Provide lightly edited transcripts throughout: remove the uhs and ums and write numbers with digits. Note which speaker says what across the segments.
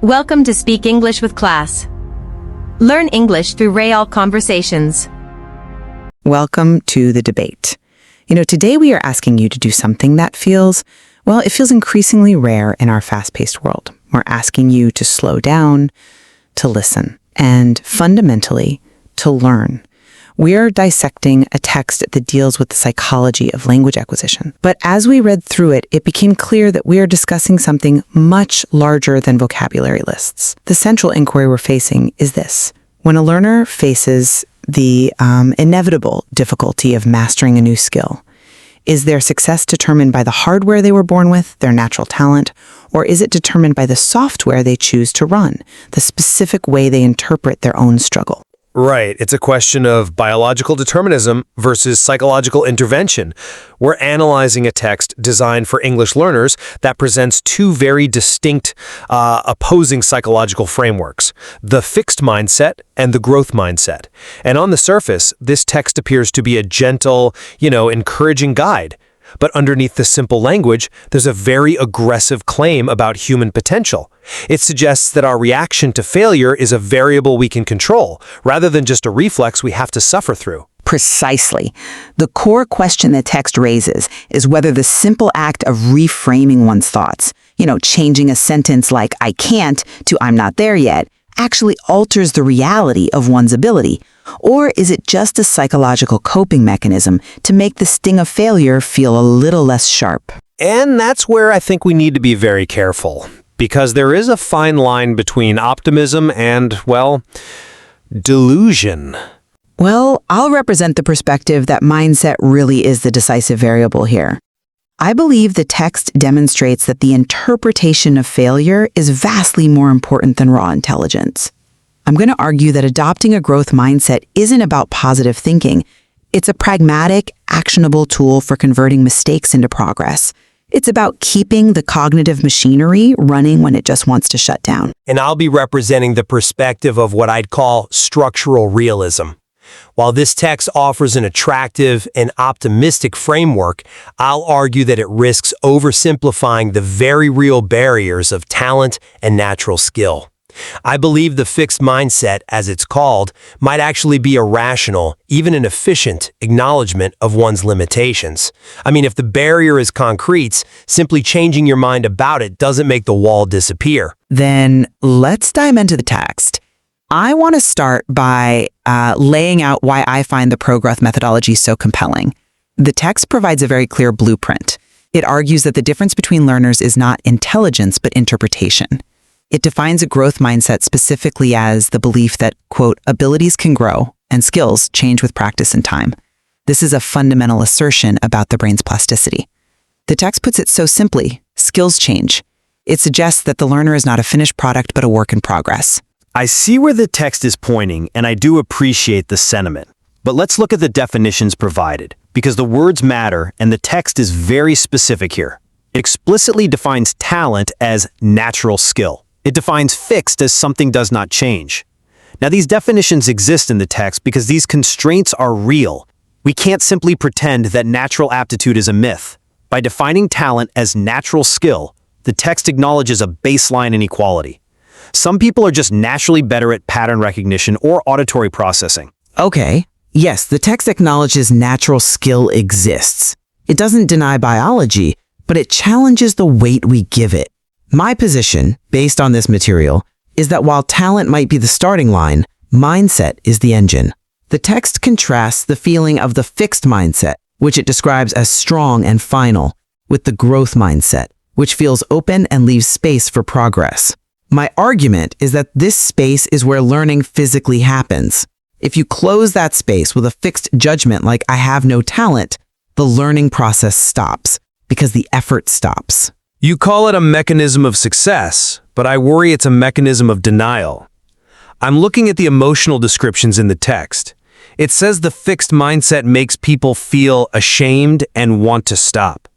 Speaker 1: Welcome to Speak English with Class. Learn English through real conversations.
Speaker 2: Welcome to the debate. Today we are asking you to do something that feels increasingly rare in our fast-paced world. We're asking you to slow down, to listen, and fundamentally, to learn. We are dissecting a text that deals with the psychology of language acquisition. But as we read through it, it became clear that we are discussing something much larger than vocabulary lists. The central inquiry we're facing is this. When a learner faces the inevitable difficulty of mastering a new skill, is their success determined by the hardware they were born with, their natural talent, or is it determined by the software they choose to run, the specific way they interpret their own struggle?
Speaker 3: Right. It's a question of biological determinism versus psychological intervention. We're analyzing a text designed for English learners that presents two very distinct, opposing psychological frameworks, the fixed mindset and the growth mindset. And on the surface, this text appears to be a gentle, encouraging guide. But underneath the simple language, there's a very aggressive claim about human potential. It suggests that our reaction to failure is a variable we can control, rather than just a reflex we have to suffer through.
Speaker 2: Precisely. The core question the text raises is whether the simple act of reframing one's thoughts, changing a sentence like "I can't" to "I'm not there yet," actually alters the reality of one's ability. Or is it just a psychological coping mechanism to make the sting of failure feel a little less sharp?
Speaker 3: And that's where I think we need to be very careful, because there is a fine line between optimism and, delusion.
Speaker 2: Well, I'll represent the perspective that mindset really is the decisive variable here. I believe the text demonstrates that the interpretation of failure is vastly more important than raw intelligence. I'm going to argue that adopting a growth mindset isn't about positive thinking. It's a pragmatic, actionable tool for converting mistakes into progress. It's about keeping the cognitive machinery running when it just wants to shut down.
Speaker 3: And I'll be representing the perspective of what I'd call structural realism. While this text offers an attractive and optimistic framework, I'll argue that it risks oversimplifying the very real barriers of talent and natural skill. I believe the fixed mindset, as it's called, might actually be a rational, even an efficient, acknowledgement of one's limitations. If the barrier is concrete, simply changing your mind about it doesn't make the wall disappear.
Speaker 2: Then let's dive into the text. I want to start by laying out why I find the pro-growth methodology so compelling. The text provides a very clear blueprint. It argues that the difference between learners is not intelligence, but interpretation. It defines a growth mindset specifically as the belief that, quote, abilities can grow and skills change with practice and time. This is a fundamental assertion about the brain's plasticity. The text puts it so simply: skills change. It suggests that the learner is not a finished product, but a work in progress.
Speaker 4: I see where the text is pointing, and I do appreciate the sentiment. But let's look at the definitions provided, because the words matter and the text is very specific here. It explicitly defines talent as natural skill. It defines fixed as something does not change. Now, these definitions exist in the text because these constraints are real. We can't simply pretend that natural aptitude is a myth. By defining talent as natural skill, the text acknowledges a baseline inequality. Some people are just naturally better at pattern recognition or auditory processing.
Speaker 2: Okay, yes, the text acknowledges natural skill exists. It doesn't deny biology, but it challenges the weight we give it. My position, based on this material, is that while talent might be the starting line, mindset is the engine. The text contrasts the feeling of the fixed mindset, which it describes as strong and final, with the growth mindset, which feels open and leaves space for progress. My argument is that this space is where learning physically happens. If you close that space with a fixed judgment like "I have no talent," the learning process stops because the effort stops.
Speaker 3: You call it a mechanism of success, but I worry it's a mechanism of denial. I'm looking at the emotional descriptions in the text. It says the fixed mindset makes people feel ashamed and want to stop.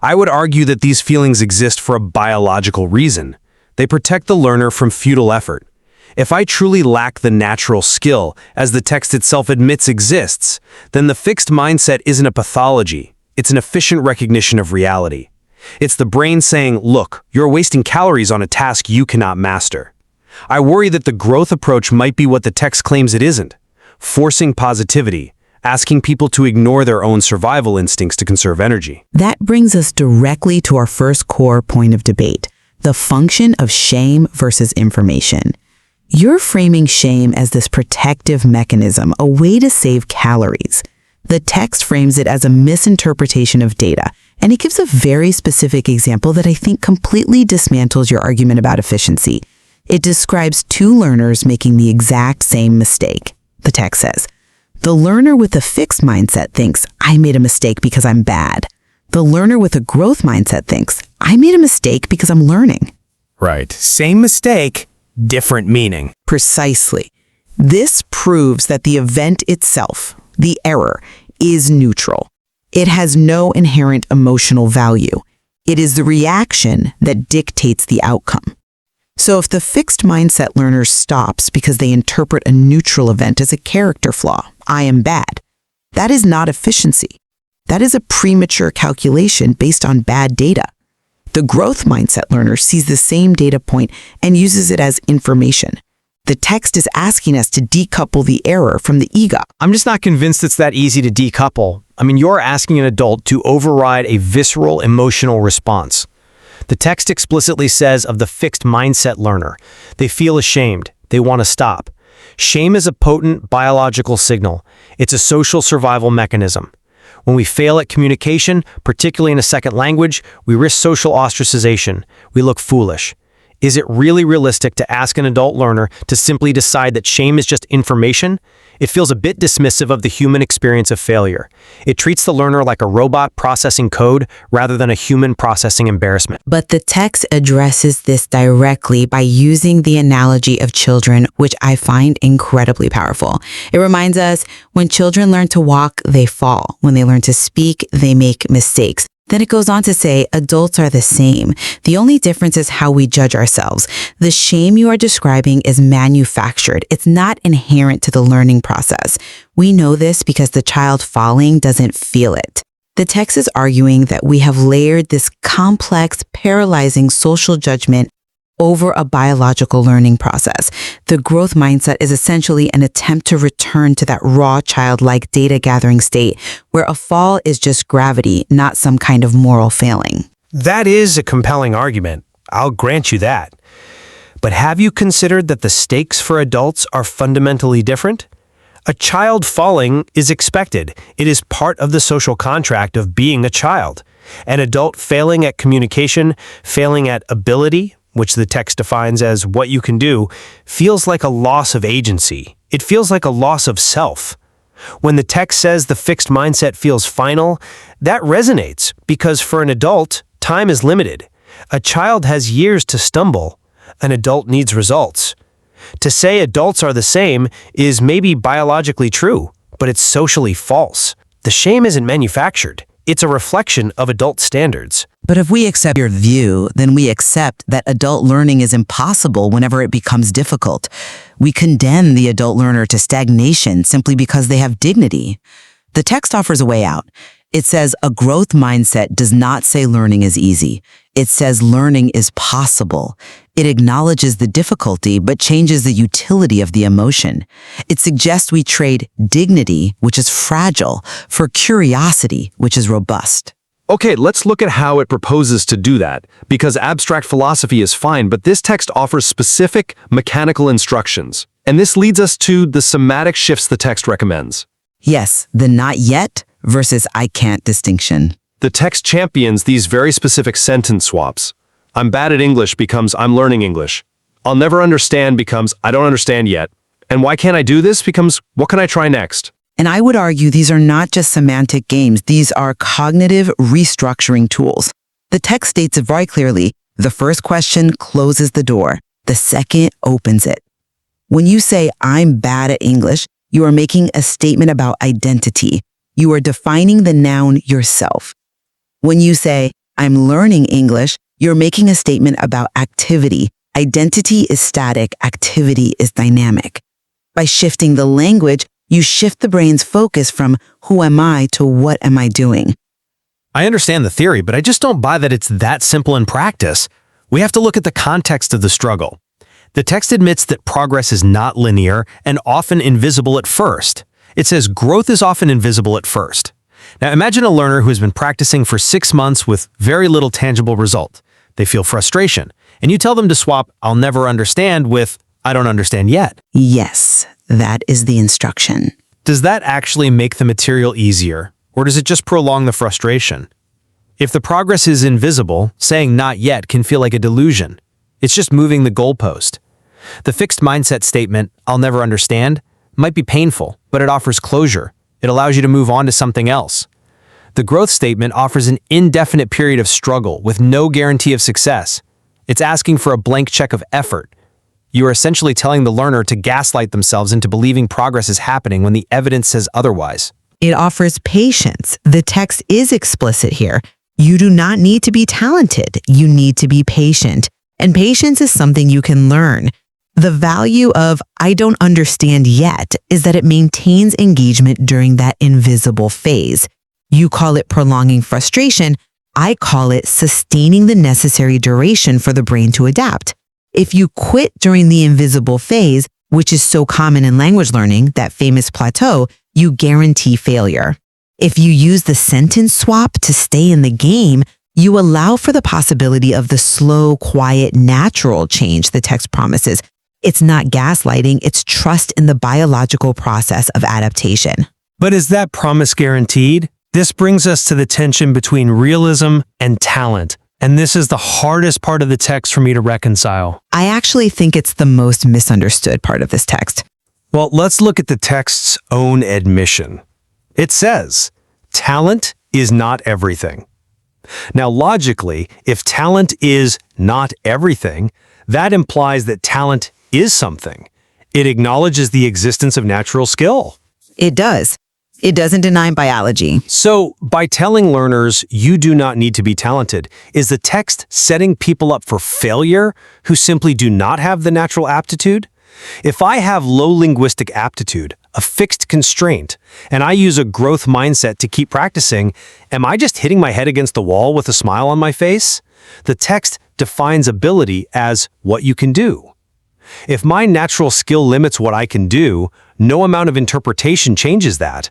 Speaker 3: I would argue that these feelings exist for a biological reason. They protect the learner from futile effort. If I truly lack the natural skill, as the text itself admits exists, then the fixed mindset isn't a pathology. It's an efficient recognition of reality. It's the brain saying, look, you're wasting calories on a task you cannot master. I worry that the growth approach might be what the text claims it isn't, forcing positivity, asking people to ignore their own survival instincts to conserve energy.
Speaker 2: That brings us directly to our first core point of debate, the function of shame versus information. You're framing shame as this protective mechanism, a way to save calories. The text frames it as a misinterpretation of data, and it gives a very specific example that I think completely dismantles your argument about efficiency. It describes two learners making the exact same mistake. The text says, the learner with a fixed mindset thinks, I made a mistake because I'm bad. The learner with a growth mindset thinks, I made a mistake because I'm learning.
Speaker 3: Right. Same mistake, different meaning.
Speaker 2: Precisely. This proves that the event itself, the error, is neutral. It has no inherent emotional value. It is the reaction that dictates the outcome. So if the fixed mindset learner stops because they interpret a neutral event as a character flaw, I am bad, that is not efficiency. That is a premature calculation based on bad data. The growth mindset learner sees the same data point and uses it as information. The text is asking us to decouple the error from the ego.
Speaker 4: I'm just not convinced it's that easy to decouple. I mean, you're asking an adult to override a visceral emotional response. The text explicitly says of the fixed mindset learner, they feel ashamed, they want to stop. Shame is a potent biological signal. It's a social survival mechanism. When we fail at communication, particularly in a second language, we risk social ostracization. We look foolish. Is it really realistic to ask an adult learner to simply decide that shame is just information? It feels a bit dismissive of the human experience of failure. It treats the learner like a robot processing code rather than a human processing embarrassment.
Speaker 2: But the text addresses this directly by using the analogy of children, which I find incredibly powerful. It reminds us, when children learn to walk, they fall. When they learn to speak, they make mistakes. Then it goes on to say, adults are the same. The only difference is how we judge ourselves. The shame you are describing is manufactured. It's not inherent to the learning process. We know this because the child falling doesn't feel it. The text is arguing that we have layered this complex, paralyzing social judgment over a biological learning process. The growth mindset is essentially an attempt to return to that raw childlike data gathering state where a fall is just gravity, not some kind of moral failing.
Speaker 3: That is a compelling argument. I'll grant you that. But have you considered that the stakes for adults are fundamentally different? A child falling is expected. It is part of the social contract of being a child. An adult failing at communication, failing at ability, which the text defines as what you can do, feels like a loss of agency. It feels like a loss of self. When the text says the fixed mindset feels final, that resonates because for an adult, time is limited. A child has years to stumble. An adult needs results. To say adults are the same is maybe biologically true, but it's socially false. The shame isn't manufactured. It's a reflection of adult standards.
Speaker 2: But if we accept your view, then we accept that adult learning is impossible whenever it becomes difficult. We condemn the adult learner to stagnation simply because they have dignity. The text offers a way out. It says a growth mindset does not say learning is easy. It says learning is possible. It acknowledges the difficulty, but changes the utility of the emotion. It suggests we trade dignity, which is fragile, for curiosity, which is robust.
Speaker 5: Okay, let's look at how it proposes to do that, because abstract philosophy is fine, but this text offers specific, mechanical instructions. And this leads us to the somatic shifts the text recommends.
Speaker 2: Yes, the not yet versus I can't distinction.
Speaker 5: The text champions these very specific sentence swaps. I'm bad at English becomes I'm learning English. I'll never understand becomes I don't understand yet. And why can't I do this becomes what can I try next?
Speaker 2: And I would argue these are not just semantic games. These are cognitive restructuring tools. The text states it very clearly. The first question closes the door. The second opens it. When you say, I'm bad at English, you are making a statement about identity. You are defining the noun yourself. When you say, I'm learning English, you're making a statement about activity. Identity is static, activity is dynamic. By shifting the language, you shift the brain's focus from who am I to what am I doing.
Speaker 4: I understand the theory, but I just don't buy that it's that simple in practice. We have to look at the context of the struggle. The text admits that progress is not linear and often invisible at first. It says growth is often invisible at first. Now imagine a learner who has been practicing for 6 months with very little tangible result. They feel frustration, and you tell them to swap "I'll never understand" with "I don't understand yet."
Speaker 2: Yes, that is the instruction.
Speaker 4: Does that actually make the material easier, or does it just prolong the frustration? If the progress is invisible, saying "not yet" can feel like a delusion. It's just moving the goalpost. The fixed mindset statement, "I'll never understand," might be painful, but it offers closure. It allows you to move on to something else. The growth statement offers an indefinite period of struggle with no guarantee of success. It's asking for a blank check of effort. You are essentially telling the learner to gaslight themselves into believing progress is happening when the evidence says otherwise.
Speaker 2: It offers patience. The text is explicit here. You do not need to be talented. You need to be patient. And patience is something you can learn. The value of "I don't understand yet" is that it maintains engagement during that invisible phase. You call it prolonging frustration. I call it sustaining the necessary duration for the brain to adapt. If you quit during the invisible phase, which is so common in language learning, that famous plateau, you guarantee failure. If you use the sentence swap to stay in the game, you allow for the possibility of the slow, quiet, natural change the text promises. It's not gaslighting, it's trust in the biological process of adaptation.
Speaker 6: But is that promise guaranteed? This brings us to the tension between realism and talent. And this is the hardest part of the text for me to reconcile.
Speaker 2: I actually think it's the most misunderstood part of this text.
Speaker 3: Well, let's look at the text's own admission. It says, talent is not everything. Now, logically, if talent is not everything, that implies that talent is something. It acknowledges the existence of natural skill.
Speaker 2: It does. It doesn't deny biology.
Speaker 3: So, by telling learners you do not need to be talented, is the text setting people up for failure who simply do not have the natural aptitude? If I have low linguistic aptitude, a fixed constraint, and I use a growth mindset to keep practicing, am I just hitting my head against the wall with a smile on my face? The text defines ability as what you can do. If my natural skill limits what I can do, no amount of interpretation changes that.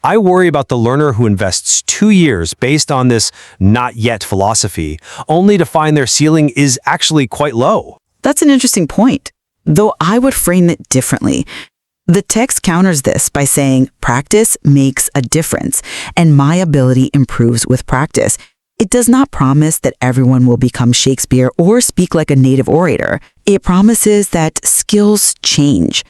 Speaker 3: I worry about the learner who invests 2 years based on this "not yet" philosophy, only to find their ceiling is actually quite low.
Speaker 2: That's an interesting point, though I would frame it differently. The text counters this by saying practice makes a difference, and my ability improves with practice. It does not promise that everyone will become Shakespeare or speak like a native orator. It promises that skills change.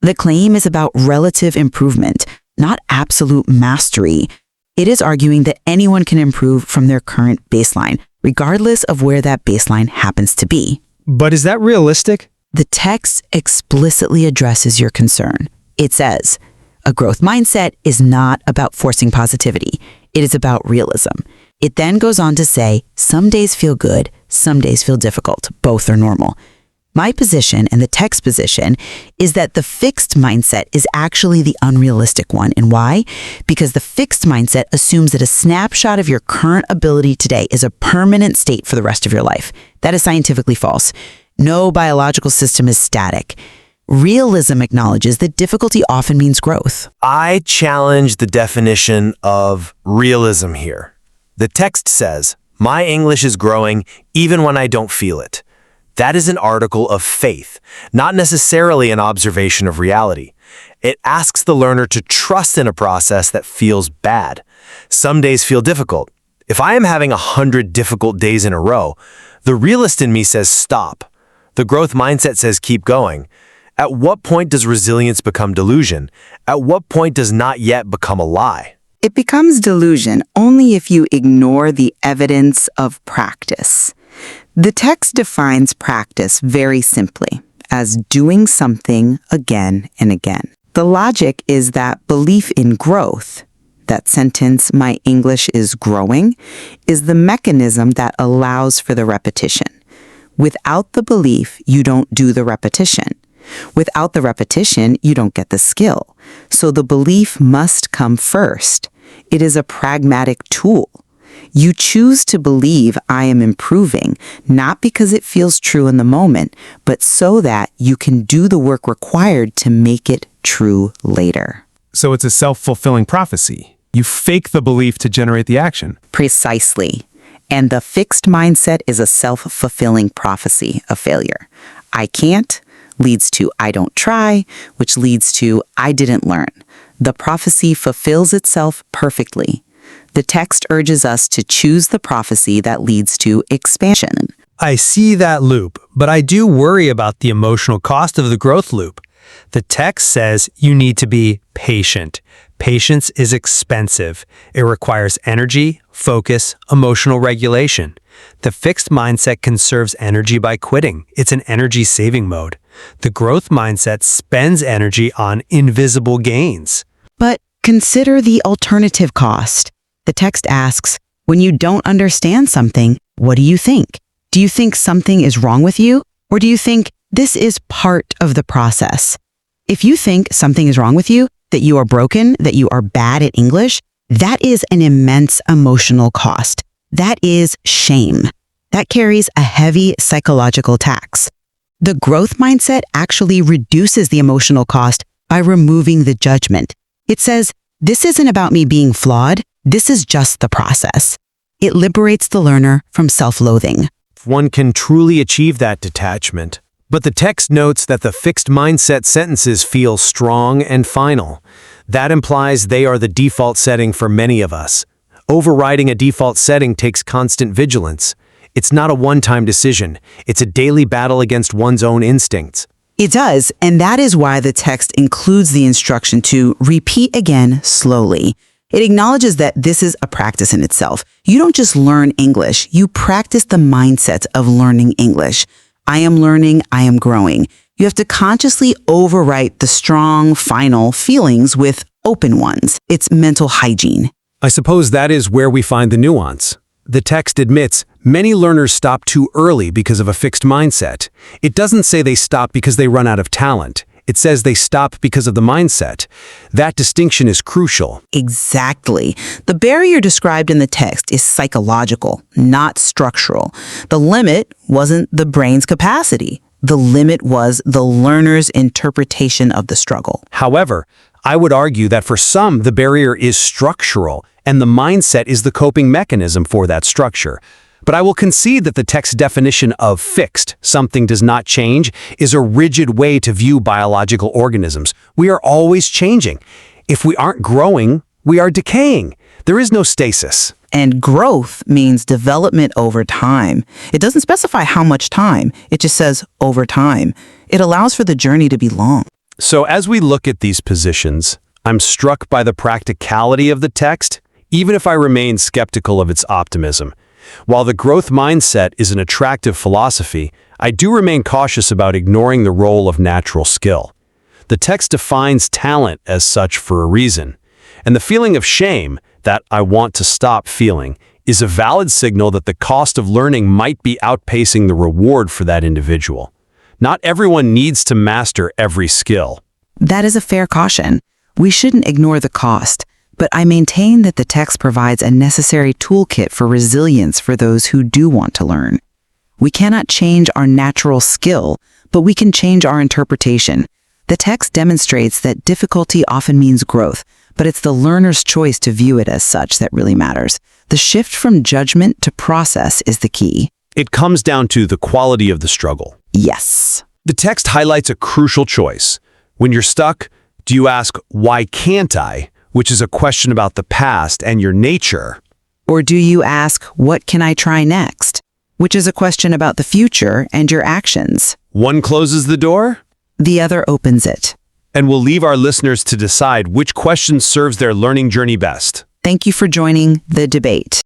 Speaker 2: The claim is about relative improvement, not absolute mastery. It is arguing that anyone can improve from their current baseline, regardless of where that baseline happens to be.
Speaker 6: But is that realistic?
Speaker 2: The text explicitly addresses your concern. It says, a growth mindset is not about forcing positivity. It is about realism. It then goes on to say, some days feel good, some days feel difficult. Both are normal. My position and the text position is that the fixed mindset is actually the unrealistic one. And why? Because the fixed mindset assumes that a snapshot of your current ability today is a permanent state for the rest of your life. That is scientifically false. No biological system is static. Realism acknowledges that difficulty often means growth.
Speaker 3: I challenge the definition of realism here. The text says, my English is growing even when I don't feel it. That is an article of faith, not necessarily an observation of reality. It asks the learner to trust in a process that feels bad. Some days feel difficult. If I am having 100 difficult days in a row, the realist in me says stop. The growth mindset says keep going. At what point does resilience become delusion? At what point does not yet become a lie?
Speaker 2: It becomes delusion only if you ignore the evidence of practice. The text defines practice very simply as doing something again and again. The logic is that belief in growth, that sentence, my English is growing, is the mechanism that allows for the repetition. Without the belief, you don't do the repetition. Without the repetition, you don't get the skill. So the belief must come first. It is a pragmatic tool. You choose to believe I am improving, not because it feels true in the moment, but so that you can do the work required to make it true later.
Speaker 7: So it's a self-fulfilling prophecy. You fake the belief to generate the action.
Speaker 2: Precisely. And the fixed mindset is a self-fulfilling prophecy of failure. I can't leads to I don't try, which leads to I didn't learn. The prophecy fulfills itself perfectly. The text urges us to choose the prophecy that leads to expansion.
Speaker 6: I see that loop, but I do worry about the emotional cost of the growth loop. The text says you need to be patient. Patience is expensive. It requires energy, focus, emotional regulation. The fixed mindset conserves energy by quitting. It's an energy-saving mode. The growth mindset spends energy on invisible gains.
Speaker 2: But consider the alternative cost. The text asks, when you don't understand something, what do you think? Do you think something is wrong with you? Or do you think this is part of the process? If you think something is wrong with you, that you are broken, that you are bad at English, that is an immense emotional cost. That is shame. That carries a heavy psychological tax. The growth mindset actually reduces the emotional cost by removing the judgment. It says, this isn't about me being flawed. This is just the process. It liberates the learner from self-loathing.
Speaker 3: One can truly achieve that detachment. But the text notes that the fixed mindset sentences feel strong and final. That implies they are the default setting for many of us. Overriding a default setting takes constant vigilance. It's not a one-time decision. It's a daily battle against one's own instincts.
Speaker 2: It does, and that is why the text includes the instruction to repeat again slowly. It acknowledges that this is a practice in itself. You don't just learn English, you practice the mindset of learning English. I am learning, I am growing. You have to consciously overwrite the strong, final feelings with open ones. It's mental hygiene.
Speaker 3: I suppose that is where we find the nuance. The text admits many learners stop too early because of a fixed mindset. It doesn't say they stop because they run out of talent. It says they stop because of the mindset. That distinction is crucial.
Speaker 2: Exactly. The barrier described in the text is psychological, not structural. The limit wasn't the brain's capacity. The limit was the learner's interpretation of the struggle.
Speaker 3: However, I would argue that for some, the barrier is structural, and the mindset is the coping mechanism for that structure. But I will concede that the text's definition of fixed, something does not change, is a rigid way to view biological organisms. We are always changing. If we aren't growing, we are decaying. There is no stasis.
Speaker 2: And growth means development over time. It doesn't specify how much time. It just says over time. It allows for the journey to be long.
Speaker 3: So as we look at these positions, I'm struck by the practicality of the text, even if I remain skeptical of its optimism. While the growth mindset is an attractive philosophy, I do remain cautious about ignoring the role of natural skill. The text defines talent as such for a reason, and the feeling of shame that I want to stop feeling is a valid signal that the cost of learning might be outpacing the reward for that individual. Not everyone needs to master every skill.
Speaker 2: That is a fair caution. We shouldn't ignore the cost. But I maintain that the text provides a necessary toolkit for resilience for those who do want to learn. We cannot change our natural skill, but we can change our interpretation. The text demonstrates that difficulty often means growth, but it's the learner's choice to view it as such that really matters. The shift from judgment to process is the key.
Speaker 3: It comes down to the quality of the struggle.
Speaker 2: Yes.
Speaker 3: The text highlights a crucial choice. When you're stuck, do you ask, why can't I? Which is a question about the past and your nature.
Speaker 2: Or do you ask, what can I try next? Which is a question about the future and your actions.
Speaker 3: One closes the door,
Speaker 2: The other opens it.
Speaker 3: and we'll leave our listeners to decide which question serves their learning journey best.
Speaker 2: Thank you for joining the debate.